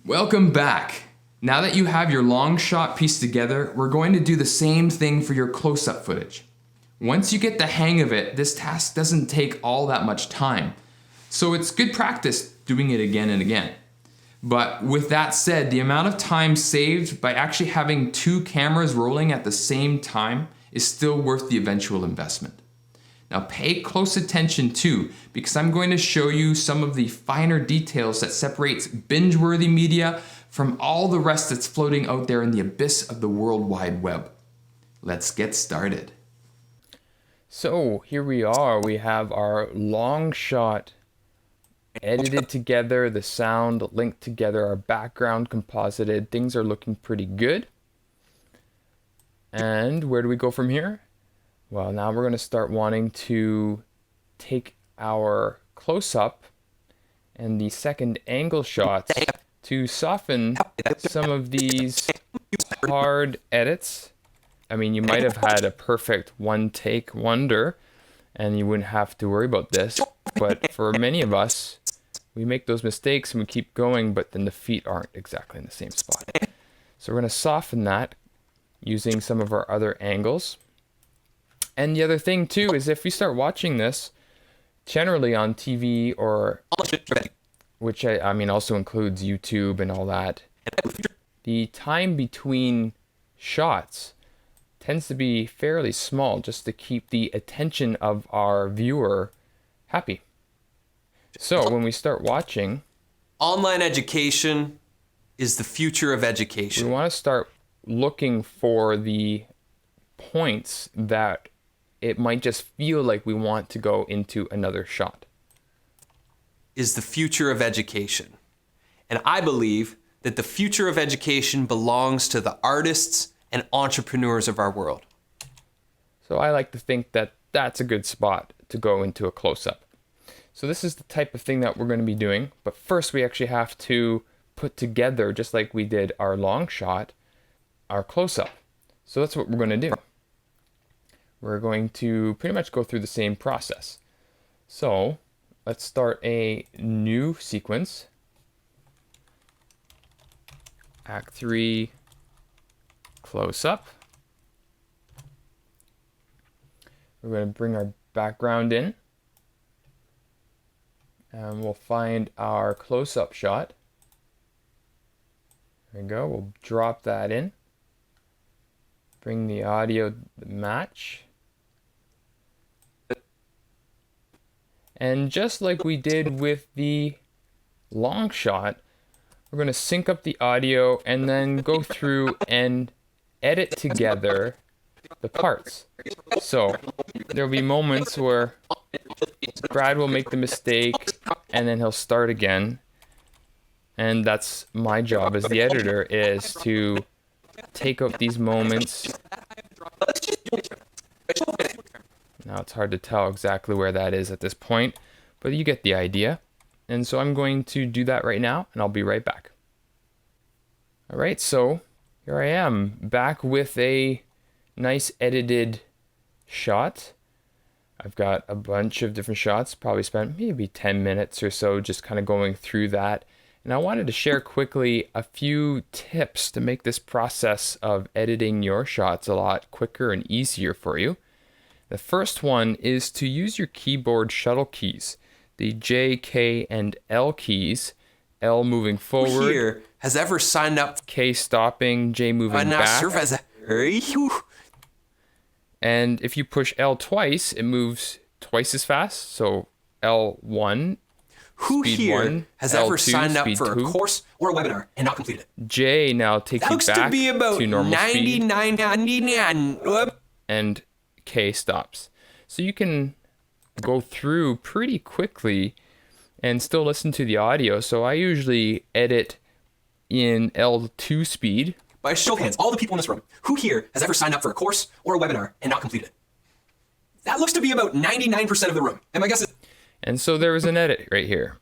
Welcome back. Now that you have your long shot pieced together, we're going to do the same thing for your close-up footage. Once you get the hang of it, this task doesn't take all that much time. So it's good practice doing it again and again. But with that said, the amount of time saved by actually having two cameras rolling at the same time is still worth the eventual investment. Now pay close attention too, because I'm going to show you some of the finer details that separates binge-worthy media from all the rest that's floating out there in the abyss of the World Wide Web. Let's get started. So here we are, we have our long shot edited together, the sound linked together, our background composited, things are looking pretty good. And where do we go from here? Well, now we're going to start wanting to take our close-up and the second angle shots to soften some of these hard edits. I mean, you might have had a perfect one-take wonder and you wouldn't have to worry about this, but for many of us, we make those mistakes and we keep going, but then the feet aren't exactly in the same spot. So we're going to soften that using some of our other angles. And the other thing too is if you start watching this, generally on TV or, which I mean also includes YouTube and all that, the time between shots tends to be fairly small just to keep the attention of our viewer happy. So when we start watching, online education is the future of education. we want to start looking for the points that it might just feel like we want to go into another shot. Is the future of education. And I believe that the future of education belongs to the artists and entrepreneurs of our world. So I like to think that that's a good spot to go into a close-up. So this is the type of thing that we're going to be doing, but first we actually have to put together, just like we did our long shot, our close-up. So that's what we're going to do. We're going to pretty much go through the same process. So let's start a new sequence. Act 3, close-up. We're going to bring our background in. And we'll find our close-up shot. There we go. We'll drop that in. Bring the audio to match. And just like we did with the long shot, we're going to sync up the audio and then go through and edit together the parts. So there'll be moments where Brad will make the mistake and then he'll start again. And that's my job as the editor, is to take out these moments. Now it's hard to tell exactly where that is at this point, but you get the idea. And so I'm going to do that right now and I'll be right back. All right, so here I am back with a nice edited shot. I've got a bunch of different shots, probably spent maybe 10 minutes or so just kind of going through that. And I wanted to share quickly a few tips to make this process of editing your shots a lot quicker and easier for you. The first one is to use your keyboard shuttle keys, the J, K, and L keys. L moving forward. Who here has ever signed up? K stopping, J moving back. And if you push L twice, it moves twice as fast. So L1. Who speed here 1, has L2, ever signed up speed for 2. a course or a webinar and not completed it? J now takes That you looks back to be about to normal speed. 99.99. And K stops. So you can go through pretty quickly and still listen to the audio. So I usually edit in L2 speed. By a show of hands, all the people in this room, who here has ever signed up for a course or a webinar and not completed it? That looks to be about 99% of the room. And my guess is... And so there was an edit right here.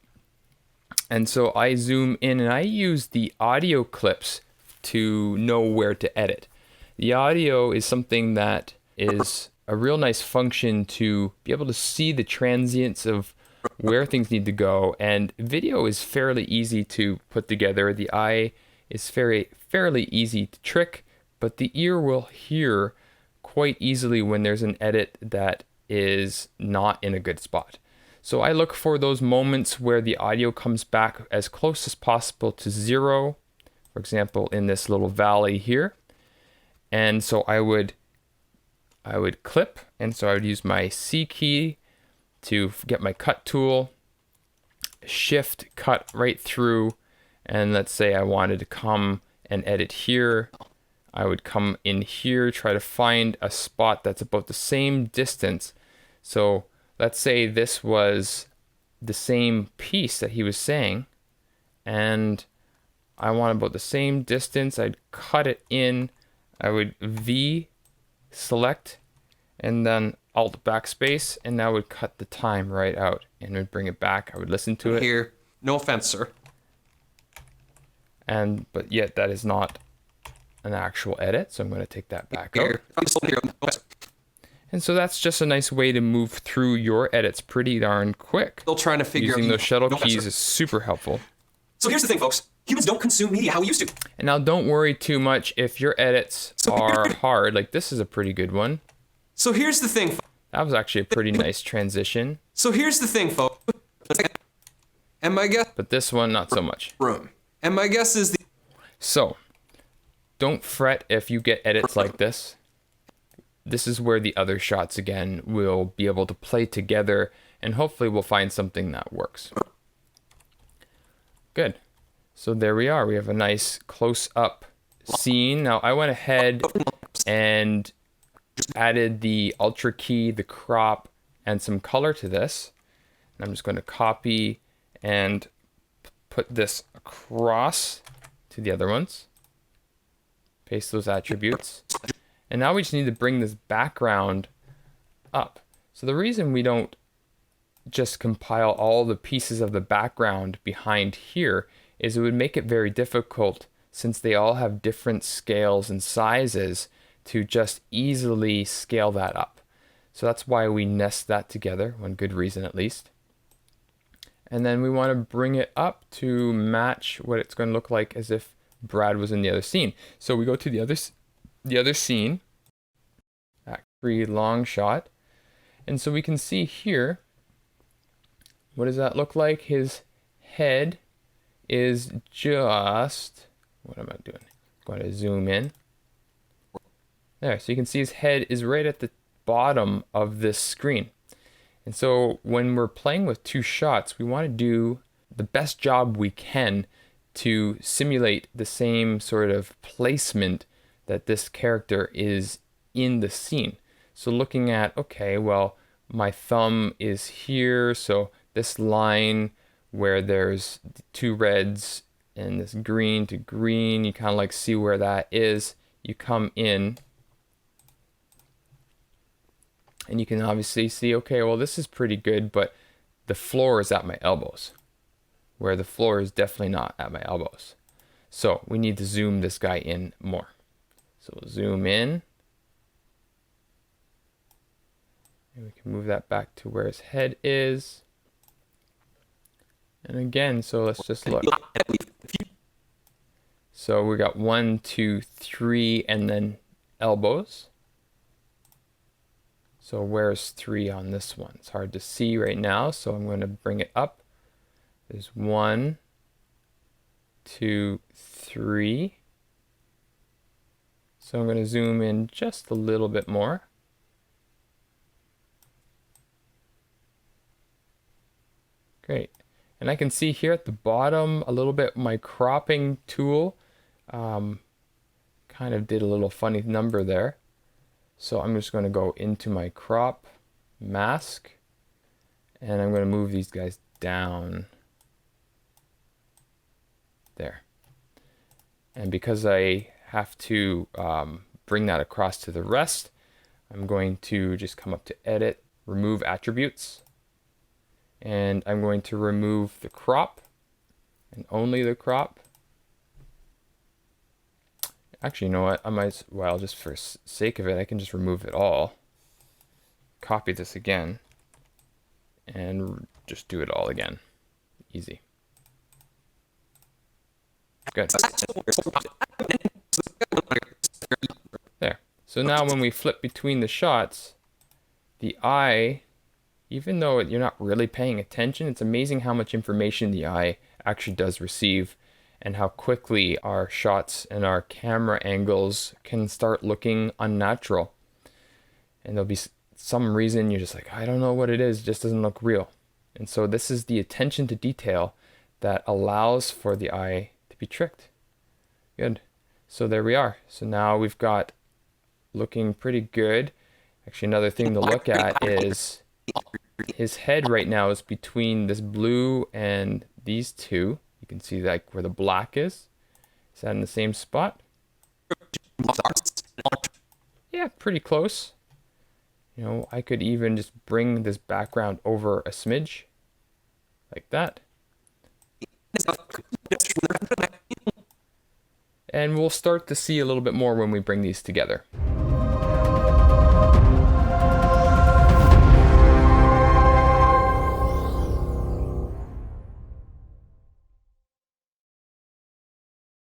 And so I zoom in and I use the audio clips to know where to edit. The audio is something that is a real nice function to be able to see the transients of where things need to go. And video is fairly easy to put together. The eye is fairly easy to trick, but the ear will hear quite easily when there's an edit that is not in a good spot. So I look for those moments where the audio comes back as close as possible to 0. For example, in this little valley here. And so I would clip, and so I would use my C key to get my cut tool, shift cut right through, and let's say I wanted to come and edit here. I would come in here, try to find a spot that's about the same distance. So let's say this was the same piece that he was saying, and I want about the same distance. I'd cut it in. I would V select and then Alt backspace, and that would cut the time right out and would bring it back. I would listen to it. Here, no offense, sir. But yet that is not an actual edit, so I'm going to take that back out. And so that's just a nice way to move through your edits pretty darn quick. Still trying to figure Using out those shuttle keys is super helpful. So here's the thing, folks. Humans don't consume media how we used to. And now don't worry too much if your edits are hard. Like this is a pretty good one. So here's the thing. That was actually a pretty nice transition. So here's the thing, folks. And my guess. But this one, not so much. Room. And my guess is the. So, don't fret if you get edits like this. This is where the other shots again will be able to play together, and hopefully we'll find something that works. Good. So there we are. We have a nice close-up scene. Now I went ahead and added the Ultra key, the crop, and some color to this. And I'm just going to copy and put this across to the other ones. Paste those attributes. And now we just need to bring this background up. So the reason we don't just compile all the pieces of the background behind here is it would make it very difficult, since they all have different scales and sizes, to just easily scale that up. So that's why we nest that together, one good reason at least. And then we want to bring it up to match what it's going to look like as if Brad was in the other scene. So we go to the other scene, act 3 long shot. And so we can see here, what does that look like? His head is just, what am I doing? I'm going to zoom in. There, so you can see his head is right at the bottom of this screen. And so when we're playing with 2 shots, we want to do the best job we can to simulate the same sort of placement that this character is in the scene. So looking at, okay, well, my thumb is here, so this line where there's 2 reds and this green to green, you kind of like see where that is. You come in and you can obviously see, okay, well, this is pretty good, but the floor is at my elbows, where the floor is definitely not at my elbows. So we need to zoom this guy in more. So we'll zoom in. And we can move that back to where his head is. And again, so let's just look. So we got 1, 2, 3, and then elbows. So where's 3 on this one? It's hard to see right now, so I'm going to bring it up. There's 1, 2, 3. So I'm going to zoom in just a little bit more. Great. And I can see here at the bottom a little bit my cropping tool kind of did a little funny number there. So I'm just going to go into my crop mask and I'm going to move these guys down there. And because I have to bring that across to the rest, I'm going to just come up to Edit, Remove Attributes, and I'm going to remove the crop and only the crop. Actually, you know what? I might as well, just for sake of it, I can just remove it all. Copy this again and just do it all again. Easy. Good. There. So now when we flip between the shots, the eye, even though you're not really paying attention, it's amazing how much information the eye actually does receive and how quickly our shots and our camera angles can start looking unnatural. And there'll be some reason you're just like, I don't know what it is, it just doesn't look real. And so this is the attention to detail that allows for the eye to be tricked. Good. So there we are. So now we've got looking pretty good. Actually, another thing to look at is his head right now is between this blue and these two. You can see like where the black is. Is that in the same spot? Yeah, pretty close. You know, I could even just bring this background over a smidge, like that. And we'll start to see a little bit more when we bring these together.